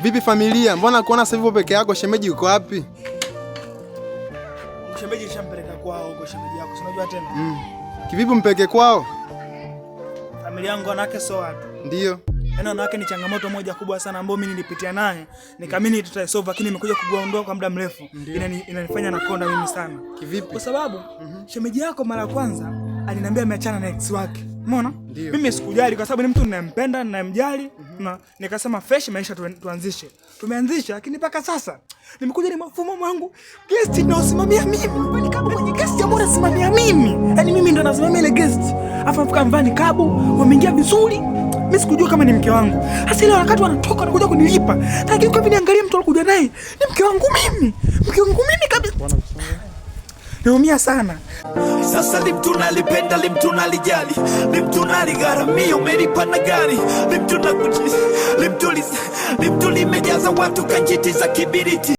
Vipi familia? Mbona kuona sasa hivi peke yako? Shemeji yuko wapi? Shemeji shampeleka kwao huko shemeji yako. Unajua tena? Kivipi mpeke kwao? Familia yangu wanawake sio watu. Ndio. Yaani wanawake ni changamoto moja kubwa sana ambayo mimi nilipitia nayo. Nikamini tutaisolve lakini nimekuja kuondoa kwa muda mrefu. Inanifanya nakonda mimi sana. Kivipi? Kwa sababu shemeji yako mara ya kwanza aliniambia ameachana na ex wake. Umeona? Mimi sikujali kwa sababu ni mtu ninayempenda, ninayemjali na nikasema fresh maisha tuanzishe. Tumeanzisha lakini mpaka sasa nimekuja ni mfumo wangu guest ndio usimamia mimi. Mbani kama kwenye guest ambayo nasimamia mimi. Yaani mimi ndo nasimamia ile guest. Afa mfika mvani kabu, wameingia vizuri. Mimi sikujua kama ni mke wangu. Hasa ile wakati wanatoka wanakuja kunilipa. Lakini kwa vile niangalia mtu alikuja naye, ni mke wangu mimi. Mke wangu mimi kabisa. Naumia sana. Sasa limtu nalipenda, limtu nalijali, limtu naligharamia, umelipa na gari, limtu limejaza watu kanjiti za kibiriti.